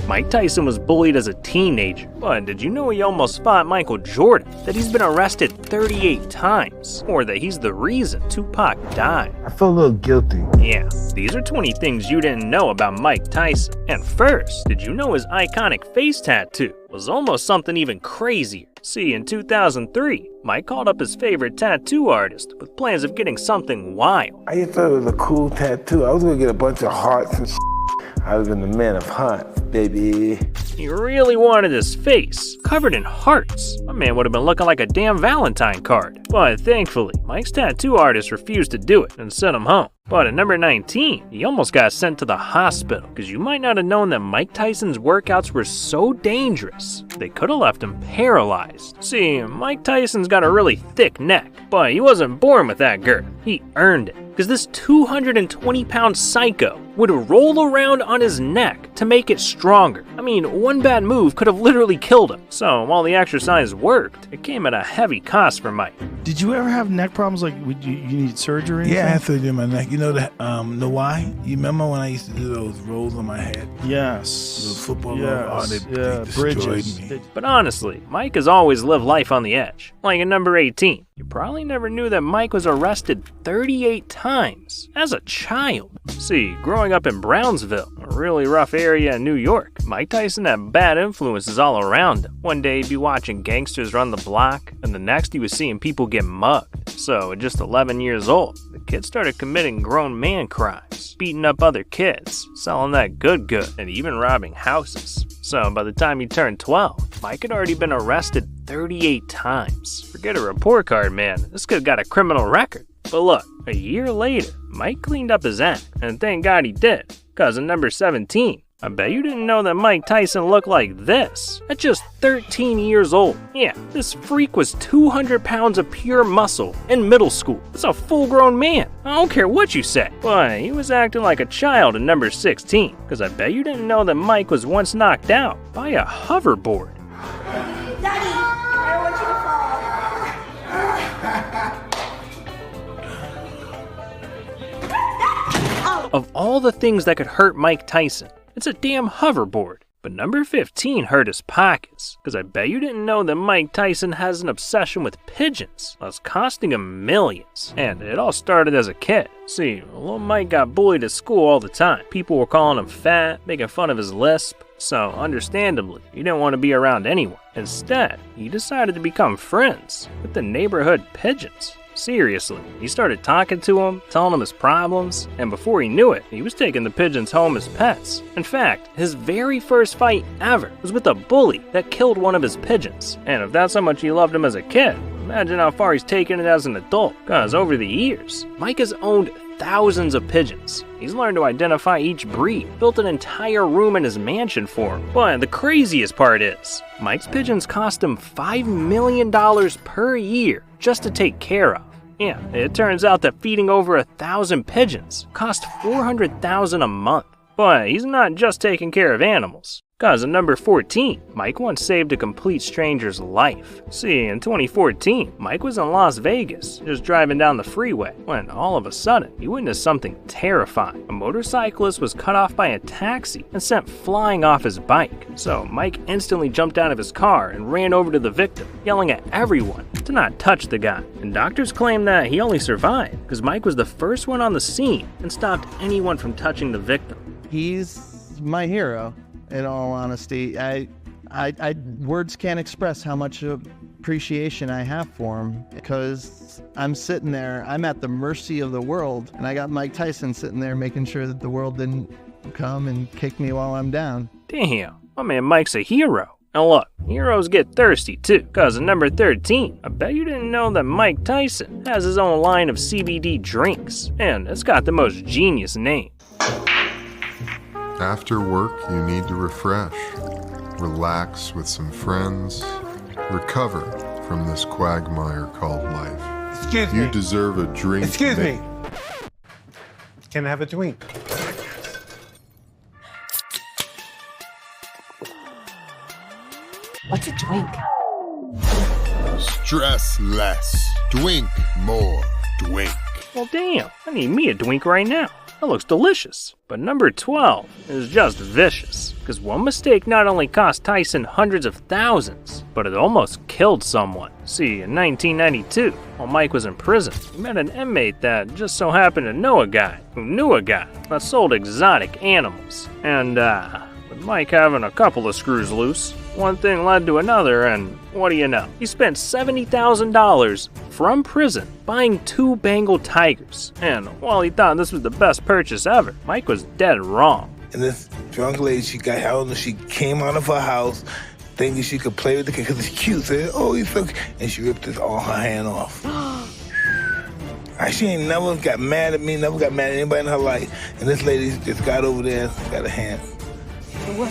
Mike Tyson was bullied as a teenager, but did you know he almost fought Michael Jordan? That he's been arrested 38 times? Or that he's the reason Tupac died? I feel a little guilty. Yeah, these are 20 things you didn't know about Mike Tyson. And first, did you know his iconic face tattoo was almost something even crazier? See, in 2003, Mike called up his favorite tattoo artist with plans of getting something wild. I just thought it was a cool tattoo. I was gonna get a bunch of hearts and shit. I was in the man of hearts, baby. He really wanted his face covered in hearts. My man would have been looking like a damn Valentine card. But thankfully, Mike's tattoo artist refused to do it and sent him home. But at number 19, he almost got sent to the hospital because you might not have known that Mike Tyson's workouts were so dangerous, they could have left him paralyzed. See, Mike Tyson's got a really thick neck, but he wasn't born with that girth. He earned it. Because this 220-pound psycho would roll around on his neck to make it stronger. I mean, one bad move could have literally killed him. So while the exercise worked, it came at a heavy cost for Mike. Did you ever have neck problems? Like, you need surgery? Yeah, I had surgery in my neck. You know that? Know why? You remember when I used to do those rolls on my head? Yes. Those football yes. they destroyed me. But honestly, Mike has always lived life on the edge. Like at number 18. You probably never knew that Mike was arrested 38 times as a child. See, growing up in Brownsville, a really rough area in New York, Mike Tyson had bad influences all around him. One day he'd be watching gangsters run the block, and the next he was seeing people get mugged. So at just 11 years old, the kid started committing grown man crimes, beating up other kids, selling that good, and even robbing houses. So by the time he turned 12, Mike had already been arrested 38 times. Forget a report card, man. This kid got a criminal record. But look, a year later, Mike cleaned up his act, and thank God he did. Cause at number 17, I bet you didn't know that Mike Tyson looked like this at just 13 years old. Yeah, this freak was 200 pounds of pure muscle in middle school. That's a full-grown man. I don't care what you say. But he was acting like a child at number 16. Cause I bet you didn't know that Mike was once knocked out by a hoverboard. Daddy, I want you to fall. Of all the things that could hurt Mike Tyson, it's a damn hoverboard. But number 15 hurt his pockets, because I bet you didn't know that Mike Tyson has an obsession with pigeons that's costing him millions. And it all started as a kid. See, little Mike got bullied at school all the time. People were calling him fat, making fun of his lisp. So, understandably, he didn't want to be around anyone. Instead, he decided to become friends with the neighborhood pigeons. Seriously, he started talking to him, telling him his problems, and before he knew it, he was taking the pigeons home as pets. In fact, his very first fight ever was with a bully that killed one of his pigeons. And if that's how much he loved him as a kid, imagine how far he's taken it as an adult. Cause over the years, Mike has owned thousands of pigeons. He's learned to identify each breed, built an entire room in his mansion for them. But the craziest part is, Mike's pigeons cost him $5 million per year just to take care of. Yeah, it turns out that feeding over 1,000 pigeons cost $400,000 a month. But he's not just taking care of animals. Cause at number 14, Mike once saved a complete stranger's life. See, in 2014, Mike was in Las Vegas, just driving down the freeway, when all of a sudden, he witnessed something terrifying. A motorcyclist was cut off by a taxi and sent flying off his bike. So Mike instantly jumped out of his car and ran over to the victim, yelling at everyone to not touch the guy. And doctors claim that he only survived because Mike was the first one on the scene and stopped anyone from touching the victim. He's my hero. In all honesty, I words can't express how much appreciation I have for him, because I'm sitting there, I'm at the mercy of the world, and I got Mike Tyson sitting there making sure that the world didn't come and kick me while I'm down. Damn, my man Mike's a hero. And look, heroes get thirsty too, cause at number 13, I bet you didn't know that Mike Tyson has his own line of CBD drinks, and it's got the most genius name. After work, you need to refresh, relax with some friends, recover from this quagmire called life. Excuse me. You deserve a drink. Excuse me. Can I have a drink? What's a drink? Stress less. Drink more. Drink. Well damn, I need me a drink right now. that looks delicious. But number 12 is just vicious, because one mistake not only cost Tyson hundreds of thousands, but it almost killed someone. See, in 1992, while Mike was in prison, he met an inmate that just so happened to know a guy who knew a guy that sold exotic animals. And, with Mike having a couple of screws loose, one thing led to another, and what do you know? He spent $70,000 from prison buying 2 Bengal tigers. And while he thought this was the best purchase ever, Mike was dead wrong. And this drunk lady, she got held and she came out of her house thinking she could play with the kid because it's cute. Said, oh, he's so cute. And she ripped all her hand off. She ain't never got mad at me, never got mad at anybody in her life. And this lady just got over there, got a hand.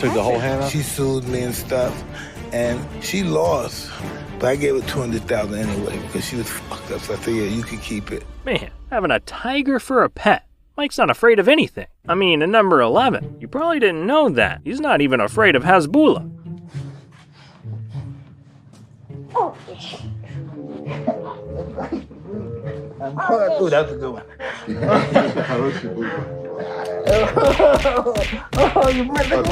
Took the whole hand off? She sued me and stuff, and she lost. But I gave her $200,000 anyway because she was fucked up. So I said, yeah, you can keep it. Man, having a tiger for a pet. Mike's not afraid of anything. I mean, in number 11, you probably didn't know that. He's not even afraid of Hezbollah. Oh, that's a good one. Oh, you might look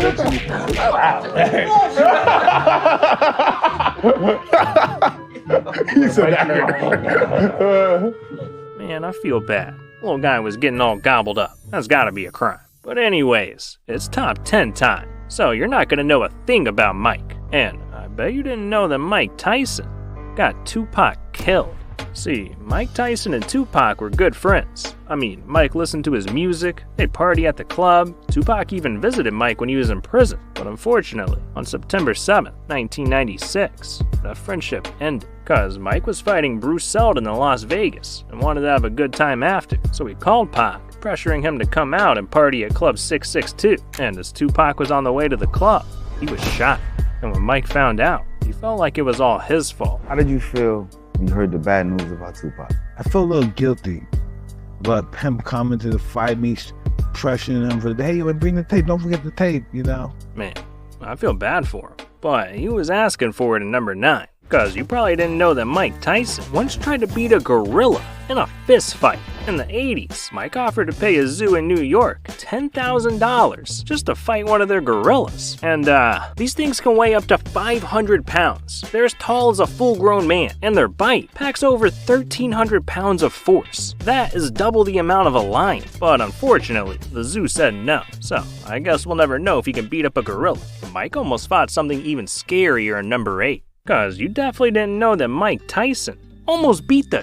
Man, I feel bad. Little guy was getting all gobbled up. That's gotta be a crime. But anyways, it's top 10 time. So you're not gonna know a thing about Mike. And I bet you didn't know that Mike Tyson got Tupac killed. See, Mike Tyson and Tupac were good friends. I mean, Mike listened to his music, they party at the club. Tupac even visited Mike when he was in prison. But unfortunately, on September 7th, 1996, that friendship ended. Cause Mike was fighting Bruce Seldon in Las Vegas and wanted to have a good time after. So he called Pac, pressuring him to come out and party at Club 662. And as Tupac was on the way to the club, he was shot. And when Mike found out, he felt like it was all his fault. How did you feel when you heard the bad news about Tupac? I felt a little guilty about him coming to fight me, pressuring him for, hey, bring the tape, don't forget the tape, you know? Man, I feel bad for him. But he was asking for it in number 9. Cause you probably didn't know that Mike Tyson once tried to beat a gorilla in a fist fight. In the 80s, Mike offered to pay a zoo in New York $10,000 just to fight one of their gorillas. And these things can weigh up to 500 pounds. They're as tall as a full-grown man, and their bite packs over 1,300 pounds of force. That is double the amount of a lion. But unfortunately, the zoo said no. So I guess we'll never know if he can beat up a gorilla. But Mike almost fought something even scarier in number 8. Cause you definitely didn't know that Mike Tyson almost beat the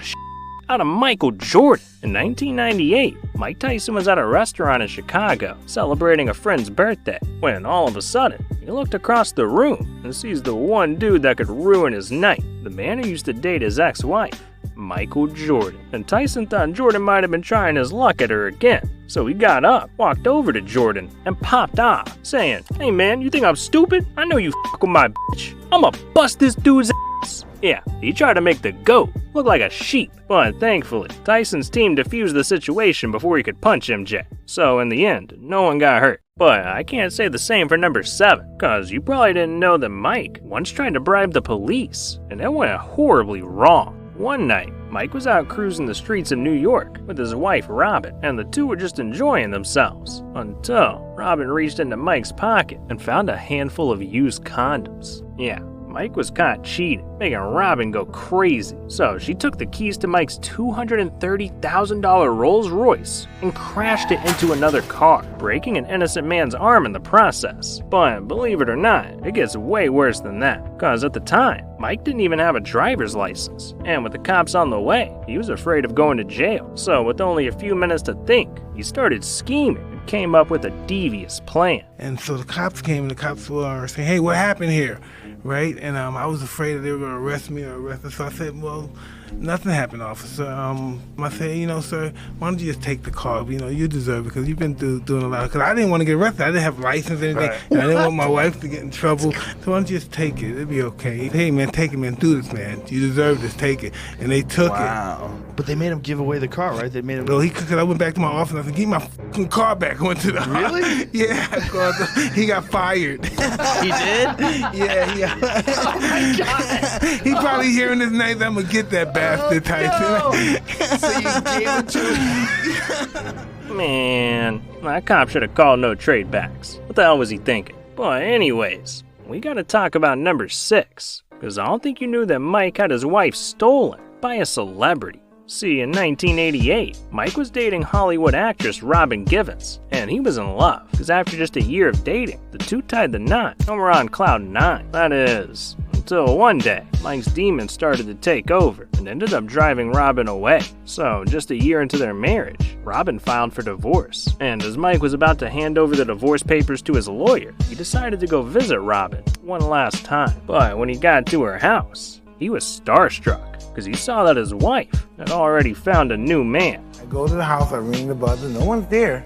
out of Michael Jordan. In 1998, Mike Tyson was at a restaurant in Chicago celebrating a friend's birthday when all of a sudden, he looked across the room and sees the one dude that could ruin his night, the man who used to date his ex-wife, Michael Jordan. And Tyson thought Jordan might have been trying his luck at her again. So he got up, walked over to Jordan, and popped off, saying, hey man, you think I'm stupid? I know you fuck with my bitch. I'ma bust this dude's ass. Yeah, he tried to make the GOAT look like a sheep. But thankfully, Tyson's team defused the situation before he could punch MJ. So in the end, no one got hurt. But I can't say the same for number 7, cause you probably didn't know that Mike once tried to bribe the police, and it went horribly wrong. One night, Mike was out cruising the streets of New York with his wife Robin, and the two were just enjoying themselves, until Robin reached into Mike's pocket and found a handful of used condoms. Yeah, Mike was caught cheating, making Robin go crazy. So she took the keys to Mike's $230,000 Rolls Royce and crashed it into another car, breaking an innocent man's arm in the process. But believe it or not, it gets way worse than that. Cause at the time, Mike didn't even have a driver's license. And with the cops on the way, he was afraid of going to jail. So with only a few minutes to think, he started scheming and came up with a devious plan. And so the cops came and the cops were saying, hey, what happened here? Right? And I was afraid that they were going to arrest me or arrest us. So I said, well, nothing happened, officer. I said, you know, sir, why don't you just take the car? You know, you deserve it because you've been doing a lot. Because I didn't want to get arrested. I didn't have a license or anything. Right. And I didn't want my wife to get in trouble. So why don't you just take it? It'll be okay. Hey, man, take it, man. Do this, man. You deserve this. Take it. And they took it. But they made him give away the car, right? They made him. No, because I went back to my office and I said, give me my fucking car back. back. Went to the Really? Yeah, he got fired. He did? Yeah. Oh my God. He probably hearing this night. I'm gonna get that bastard, Tyson. So you gave it to him? Man, that cop should have called no trade backs. What the hell was he thinking? But anyways, we gotta talk about number 6, because I don't think you knew that Mike had his wife stolen by a celebrity. See, in 1988, Mike was dating Hollywood actress Robin Givens, and he was in love, because after just a year of dating, the two tied the knot and were on cloud 9. That is, until one day, Mike's demons started to take over and ended up driving Robin away. So, just a year into their marriage, Robin filed for divorce, and as Mike was about to hand over the divorce papers to his lawyer, he decided to go visit Robin one last time. But when he got to her house, he was starstruck, because he saw that his wife had already found a new man. I go to the house, I ring the buzzer, no one's there.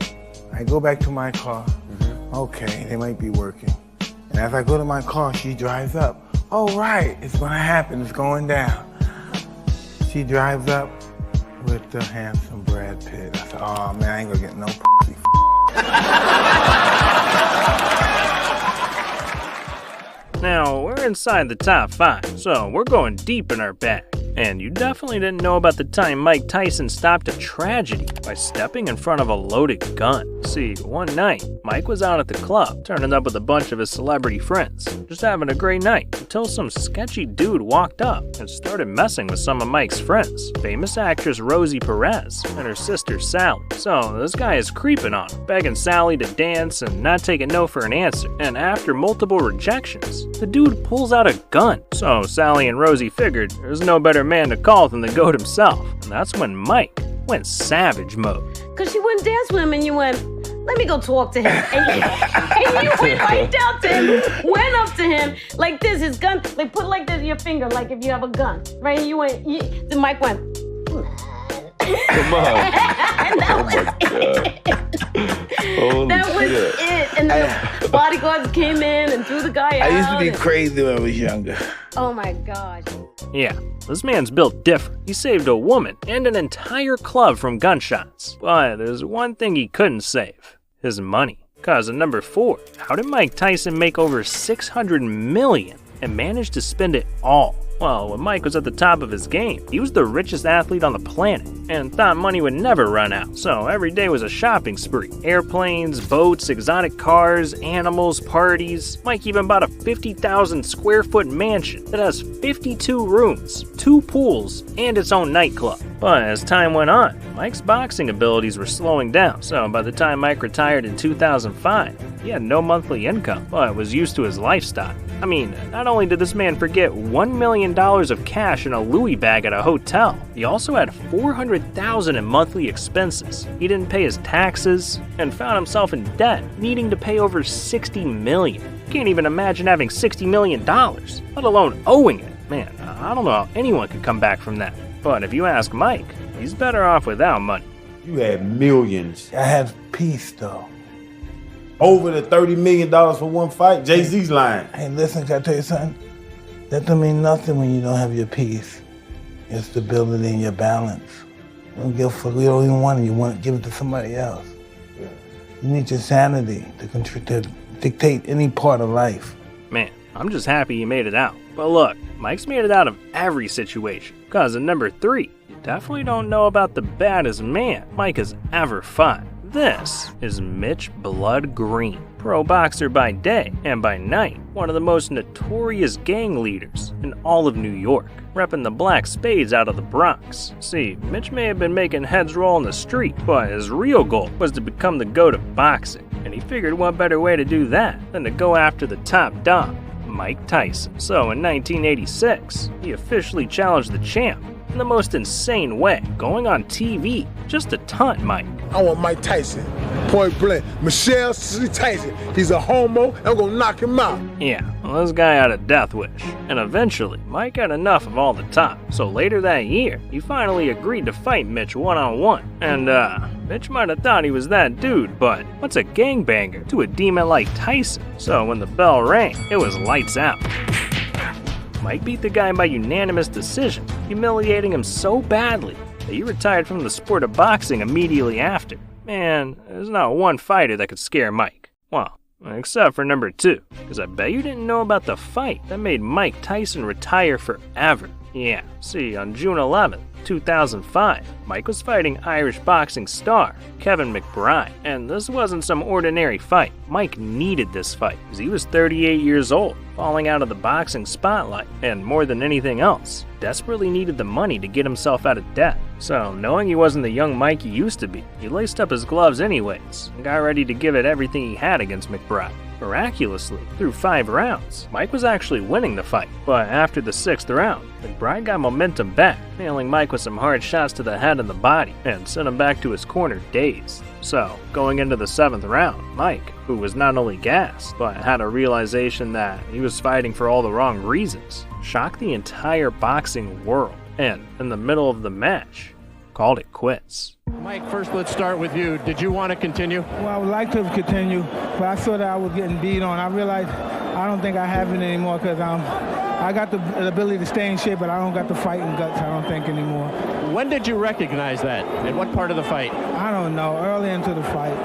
I go back to my car. Okay, they might be working. And as I go to my car, she drives up. Oh, right, it's gonna happen, it's going down. She drives up with the handsome Brad Pitt. I said, oh man, I ain't gonna get no pussy. Now, we're inside the top 5, so we're going deep in our bag. And you definitely didn't know about the time Mike Tyson stopped a tragedy by stepping in front of a loaded gun. See, one night, Mike was out at the club, turning up with a bunch of his celebrity friends, just having a great night, until some sketchy dude walked up and started messing with some of Mike's friends, famous actress Rosie Perez and her sister Sally. So this guy is creeping on her, begging Sally to dance and not taking no for an answer. And after multiple rejections, the dude pulls out a gun. So Sally and Rosie figured there's no better man to call than the GOAT himself. And that's when Mike went savage mode. Because she wouldn't dance with him and you went, let me go talk to him. And you went right down to him, went up to him like this, his gun, like put like this in your finger, like if you have a gun, right? And you went, then Mike went, Come on. and that was Holy that was shit. it. And then the bodyguards came in and threw the guy out. I used to be crazy when I was younger. Oh my gosh. Yeah, this man's built different. He saved a woman and an entire club from gunshots. But there's one thing he couldn't save: his money. Cause at number 4, how did Mike Tyson make over $600 million and manage to spend it all? Well, when Mike was at the top of his game, he was the richest athlete on the planet and thought money would never run out. So every day was a shopping spree. Airplanes, boats, exotic cars, animals, parties. Mike even bought a 50,000 square foot mansion that has 52 rooms, 2 pools, and its own nightclub. But as time went on, Mike's boxing abilities were slowing down. So by the time Mike retired in 2005, he had no monthly income, but was used to his lifestyle. I mean, not only did this man forget $1 million of cash in a Louis bag at a hotel, he also had $400,000 in monthly expenses. He didn't pay his taxes and found himself in debt, needing to pay over $60 million. Can't even imagine having $60 million, let alone owing it. Man, I don't know how anyone could come back from that. But if you ask Mike, he's better off without money. You had millions. I had peace though. Over the $30 million for one fight? Jay-Z's lying. Hey, listen, can I tell you something? That don't mean nothing when you don't have your peace, your stability, and your balance. You don't give a fuck. You don't even want it. You want to give it to somebody else. Yeah. You need your sanity to dictate any part of life. Man, I'm just happy he made it out. But look, Mike's made it out of every situation. Cause at number 3, you definitely don't know about the baddest man Mike has ever fought. This is Mitch Blood Green, pro boxer by day and by night, one of the most notorious gang leaders in all of New York, repping the black spades out of the Bronx. See, Mitch may have been making heads roll in the street, but his real goal was to become the GOAT of boxing, and he figured what better way to do that than to go after the top dog, Mike Tyson. So in 1986, he officially challenged the champ in the most insane way, going on TV just to taunt Mike. I want Mike Tyson, point blank. Michelle C. Tyson, he's a homo, and I'm gonna knock him out. Yeah, well, this guy had a death wish, and eventually, Mike had enough of all the talk. So later that year, he finally agreed to fight Mitch one-on-one. And Mitch might have thought he was that dude, but what's a gangbanger to a demon like Tyson? So when the bell rang, it was lights out. Mike beat the guy by unanimous decision, humiliating him so badly that he retired from the sport of boxing immediately after. Man, there's not one fighter that could scare Mike. Well, except for number 2, because I bet you didn't know about the fight that made Mike Tyson retire forever. Yeah, see, on June 11th, 2005, Mike was fighting Irish boxing star Kevin McBride, and this wasn't some ordinary fight. Mike needed this fight because he was 38 years old, falling out of the boxing spotlight, and more than anything else, desperately needed the money to get himself out of debt. So, knowing he wasn't the young Mike he used to be, he laced up his gloves anyways and got ready to give it everything he had against McBride. Miraculously, through 5 rounds, Mike was actually winning the fight, but after the 6th round, McBride got momentum back, nailing Mike with some hard shots to the head and the body, and sent him back to his corner dazed. So, going into the 7th round, Mike, who was not only gassed, but had a realization that he was fighting for all the wrong reasons, shocked the entire boxing world, and, in the middle of the match, called it quits. Mike, first let's start with you. Did you want to continue? Well, I would like to continue, but I saw that I was getting beat on. I realized I don't think I have it anymore because I got the ability to stay in shape, but I don't got the fighting guts, I don't think, anymore. When did you recognize that? In what part of the fight? I don't know. Early into the fight.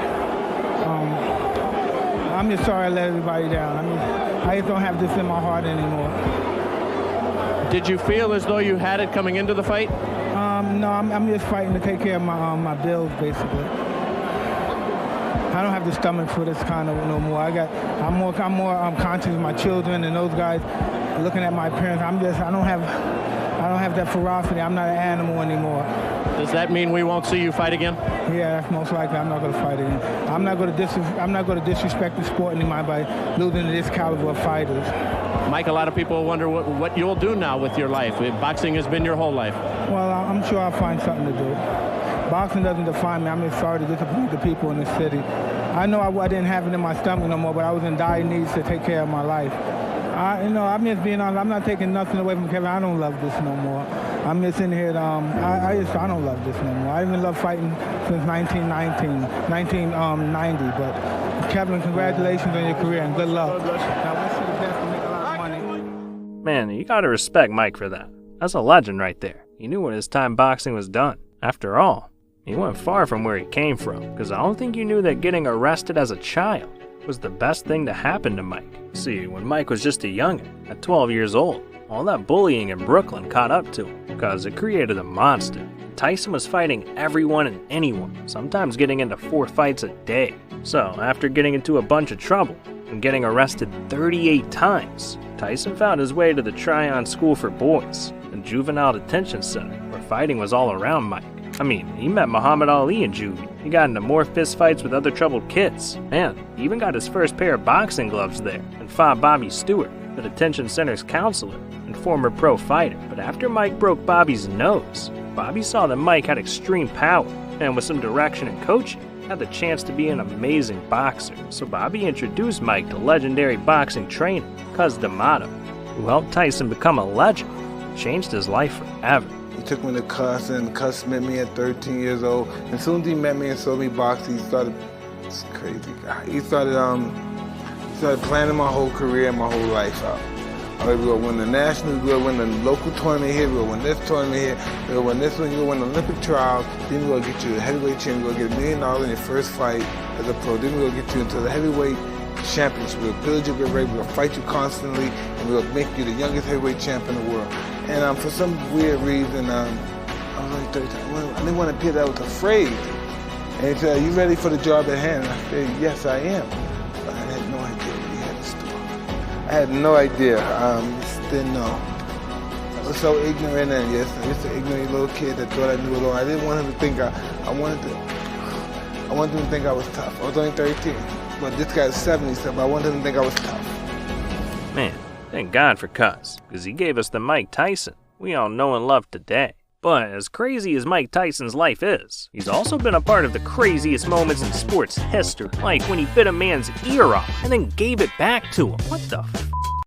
I'm just sorry I let everybody down. I just don't have this in my heart anymore. Did you feel as though you had it coming into the fight? No, I'm just fighting to take care of my bills, basically. I don't have the stomach for this kind of no more. I'm more conscious of my children and those guys looking at my parents. I don't have that ferocity. I'm not an animal anymore. Does that mean we won't see you fight again? Yeah, that's most likely. I'm not going to fight again. I'm not going to disrespect the sport anymore by losing to this caliber of fighters. Mike, a lot of people wonder what you'll do now with your life. Boxing has been your whole life. Well, I'm sure I'll find something to do. Boxing doesn't define me. I'm just sorry to disappoint the people in the city. I know I didn't have it in my stomach no more, but I was in dire needs to take care of my life. I'm just being honest. I'm not taking nothing away from Kevin. I don't love this no more. I'm just in here. I don't love this no more. I even love fighting since 1990. But Kevin, congratulations on your career and good luck. Now, I wish you the best and make a lot of money. Man, you gotta respect Mike for that. That's a legend right there. He knew when his time boxing was done. After all, he went far from where he came from, because I don't think you knew that getting arrested as a child was the best thing to happen to Mike. See, when Mike was just a youngin', at 12 years old, all that bullying in Brooklyn caught up to him, because it created a monster. Tyson was fighting everyone and anyone, sometimes getting into 4 fights a day. So, after getting into a bunch of trouble and getting arrested 38 times, Tyson found his way to the Tryon School for Boys, a juvenile detention center where fighting was all around Mike. I mean, he met Muhammad Ali in juvie. He got into more fist fights with other troubled kids. Man, he even got his first pair of boxing gloves there and fought Bobby Stewart, the detention center's counselor and former pro fighter. But after Mike broke Bobby's nose, Bobby saw that Mike had extreme power and with some direction and coaching, had the chance to be an amazing boxer. So Bobby introduced Mike to legendary boxing trainer Cus D'Amato, who helped Tyson become a legend, changed his life forever. He took me to Cus, and Cus met me at 13 years old. And as soon as he met me and saw me box, he started, this crazy guy. He started planning my whole career and my whole life out. We're going to win the nationals, we're going to win the local tournament here, we're going to win this tournament here, we're going to win this one, you're going to win the Olympic trials, then we're going to get you a heavyweight champion, we're going to get $1 million in your first fight as a pro, then we're going to get you into the heavyweight championship, we're going to build you, we're going to fight you constantly, and we're going to make you the youngest heavyweight champion in the world. And for some weird reason, I was like 13, I didn't want to appear that I was afraid. And he said, are you ready for the job at hand? And I said, yes, I am. But I had no idea what he had in store. I had no idea. Just didn't know. I was so ignorant, and just an ignorant little kid that thought I knew it all. I didn't want him to think I wanted him to think I was tough. I was only 13, but this guy's 70, so I wanted him to think I was tough. Man, thank God for Cus, because he gave us the Mike Tyson we all know and love today. But as crazy as Mike Tyson's life is, he's also been a part of the craziest moments in sports history, like when he bit a man's ear off and then gave it back to him. What the